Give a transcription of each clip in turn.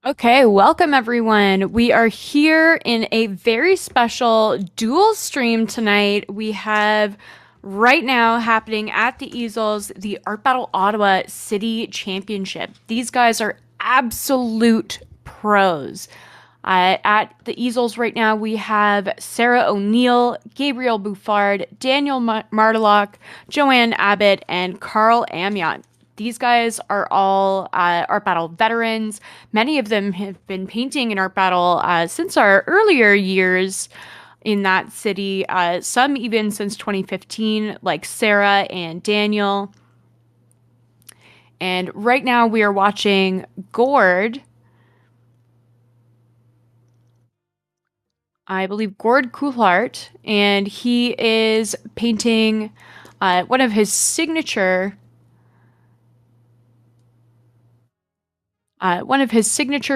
Okay, welcome everyone. We are here in a very special dual stream tonight. We have right now happening at the easels the Art Battle Ottawa City Championship. These guys are absolute pros. At the easels right now, we have Sarah O'Neill, Gabriel Bouffard, Daniel Martilock, Joanne Abbott, and Carl Amiot. These guys are all Art Battle veterans. Many of them have been painting in Art Battle since our earlier years in that city, some even since 2015, like Sarah and Daniel. And right now we are watching Gord, I believe Gord Coulthart, and he is painting one of his signature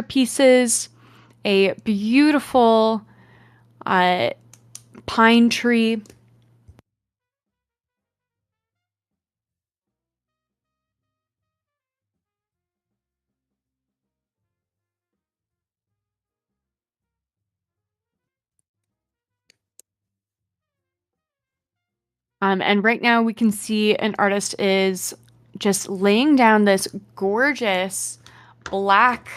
pieces, a beautiful uh, pine tree. And right now we can see an artist is just laying down this gorgeous black,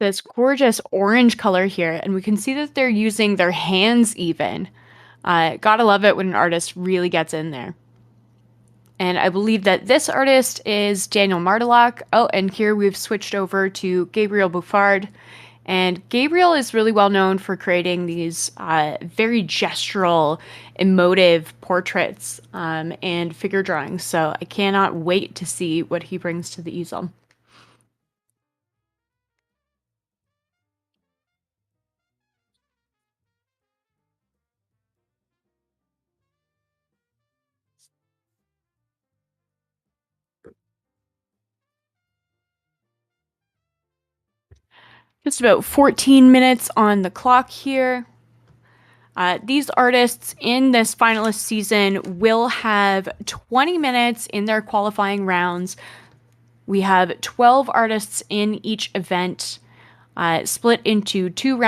this gorgeous orange color here. And we can see that they're using their hands even. Gotta love it when an artist really gets in there. And I believe that this artist is Daniel Martilock. Oh, and here we've switched over to Gabriel Bouffard. And Gabriel is really well known for creating these very gestural, emotive portraits and figure drawings. So I cannot wait to see what he brings to the easel. Just about 14 minutes on the clock here. These artists in this finalist season will have 20 minutes in their qualifying rounds. We have 12 artists in each event, split into two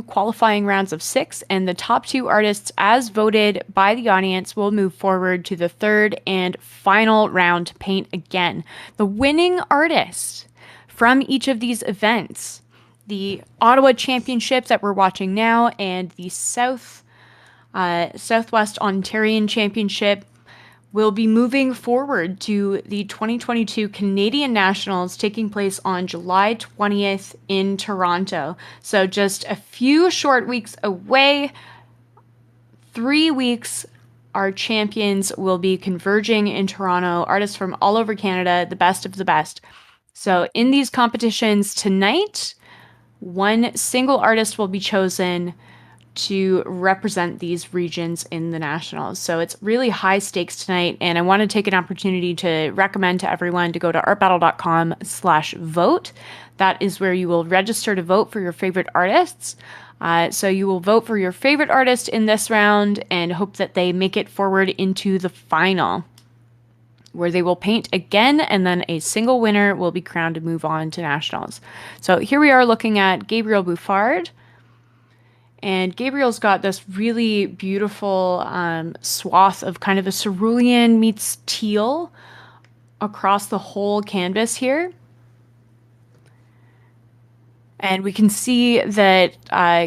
qualifying rounds of six, and the top two artists, as voted by the audience, will move forward to the third and final round to paint again. The winning artist from each of these events, the Ottawa Championships that we're watching now, and the Southwest Ontarian Championship, will be moving forward to the 2022 Canadian Nationals taking place on July 20th in Toronto. So just a few short weeks away, 3 weeks, our champions will be converging in Toronto, artists from all over Canada, the best of the best. So in these competitions tonight, one single artist will be chosen to represent these regions in the nationals. So it's really high stakes tonight. And I want to take an opportunity to recommend to everyone to go to artbattle.com/vote. That is where you will register to vote for your favorite artists. So you will vote for your favorite artist in this round and hope that they make it forward into the final, where they will paint again, and then a single winner will be crowned to move on to nationals. So here we are looking at Gabriel Bouffard. And Gabriel's got this really beautiful swath of kind of a cerulean meets teal across the whole canvas here. And we can see that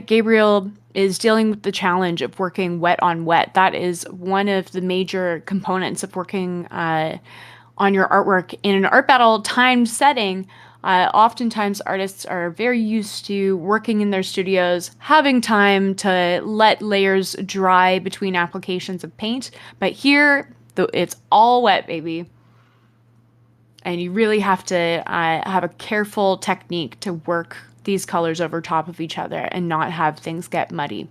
Gabriel is dealing with the challenge of working wet on wet. That is one of the major components of working on your artwork in an art battle timed setting. Oftentimes, artists are very used to working in their studios, having time to let layers dry between applications of paint. But here, it's all wet, baby. And you really have to have a careful technique to work these colors over top of each other and not have things get muddy.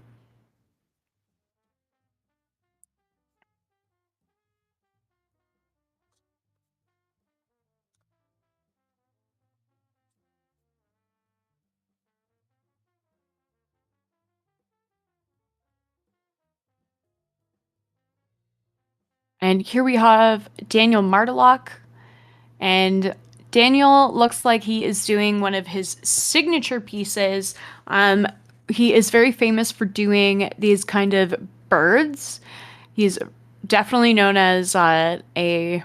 And here we have Daniel Martilock. And Daniel looks like he is doing one of his signature pieces. Um, he is very famous for doing these kind of birds. He's definitely known as a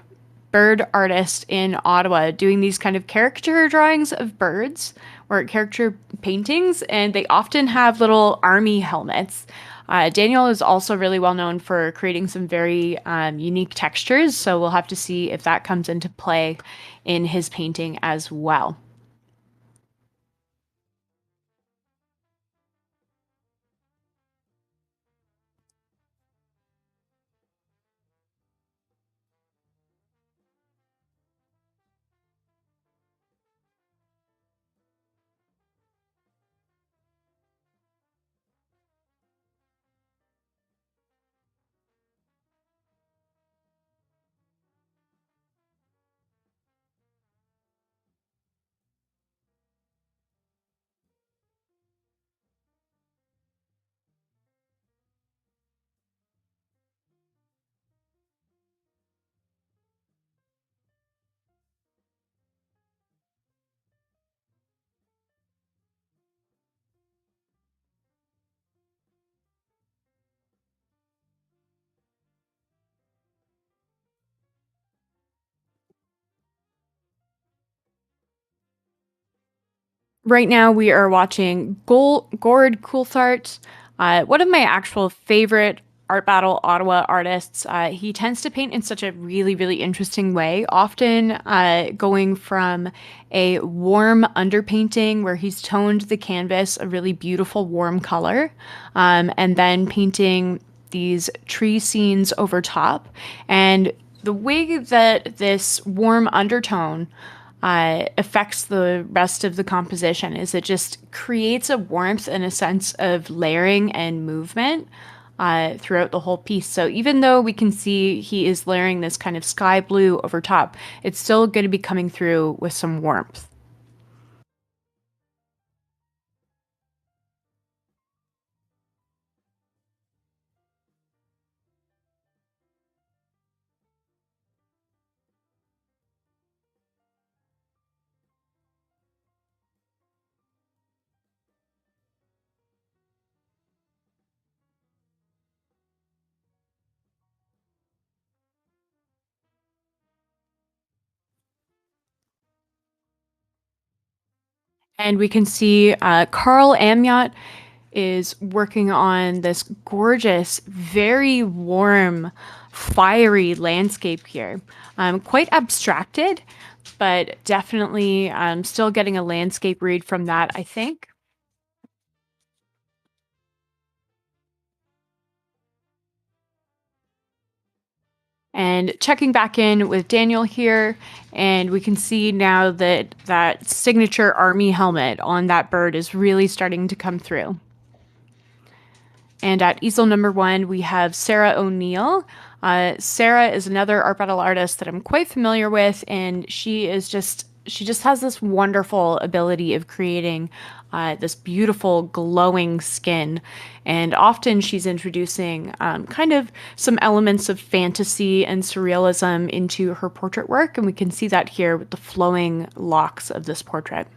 bird artist in Ottawa, doing these kind of caricature drawings of birds or caricature paintings, and they often have little army helmets. Daniel is also really well known for creating some very unique textures, so we'll have to see if that comes into play in his painting as well. Right now, we are watching Gord Coulthart, one of my actual favorite Art Battle Ottawa artists. He tends to paint in such a really, really interesting way, often going from a warm underpainting where he's toned the canvas a really beautiful warm color, and then painting these tree scenes over top. And the way that this warm undertone affects the rest of the composition is it just creates a warmth and a sense of layering and movement throughout the whole piece. So even though we can see he is layering this kind of sky blue over top, it's still going to be coming through with some warmth. And we can see Carl Amyot is working on this gorgeous, very warm, fiery landscape here. Quite abstracted, but definitely still getting a landscape read from that, I think. And checking back in with Daniel here, and we can see now that that signature army helmet on that bird is really starting to come through. And at easel number one, we have Sarah O'Neill. Sarah is another art battle artist that I'm quite familiar with, and she just has this wonderful ability of creating this beautiful glowing skin. And often she's introducing kind of some elements of fantasy and surrealism into her portrait work, and we can see that here with the flowing locks of this portrait.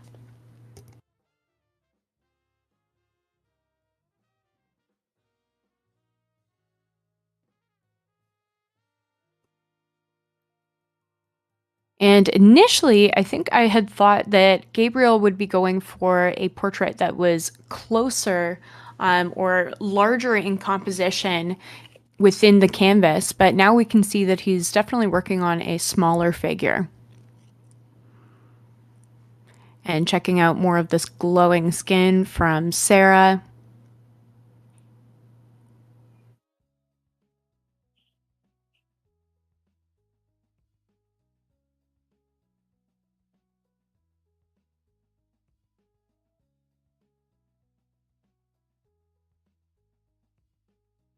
And initially, I think I had thought that Gabriel would be going for a portrait that was closer or larger in composition within the canvas, but now we can see that he's definitely working on a smaller figure. And checking out more of this glowing skin from Sarah.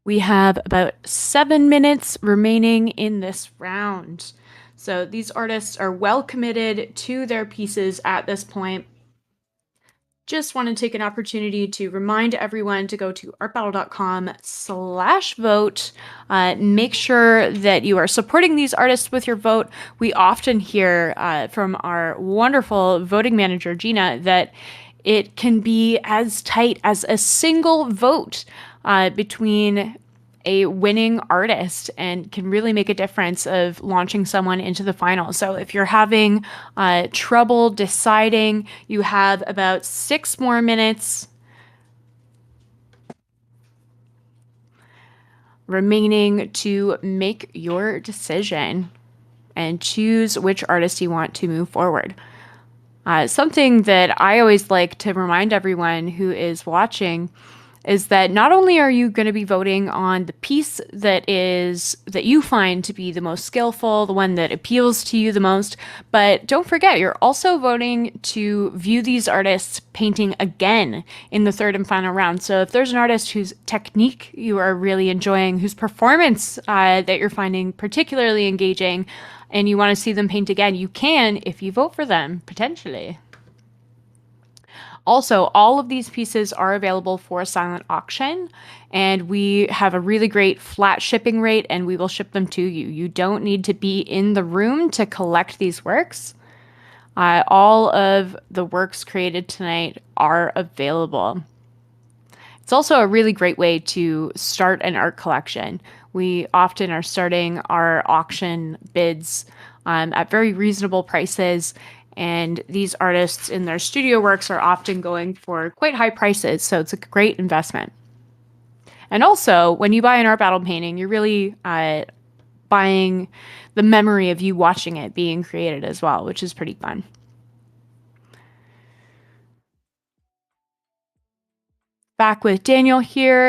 We have about 7 minutes remaining in this round. So these artists are well committed to their pieces at this point. Just want to take an opportunity to remind everyone to go to artbattle.com/vote. Make sure that you are supporting these artists with your vote. We often hear from our wonderful voting manager, Gina, that it can be as tight as a single vote between a winning artist and can really make a difference of launching someone into the final. So if you're having trouble deciding, you have about 6 more minutes remaining to make your decision and choose which artist you want to move forward. Something that I always like to remind everyone who is watching is that not only are you going to be voting on the piece that you find to be the most skillful, the one that appeals to you the most, but don't forget, you're also voting to view these artists painting again in the third and final round. So if there's an artist whose technique you are really enjoying, whose performance that you're finding particularly engaging, and you want to see them paint again, you can if you vote for them, potentially. Also, all of these pieces are available for silent auction, and we have a really great flat shipping rate, and we will ship them to you. You don't need to be in the room to collect these works. All of the works created tonight are available. It's also a really great way to start an art collection. We often are starting our auction bids at very reasonable prices, and these artists in their studio works are often going for quite high prices, so it's a great investment. And also, when you buy an art battle painting, you're really buying the memory of you watching it being created as well, which is pretty fun. Back with Daniel here.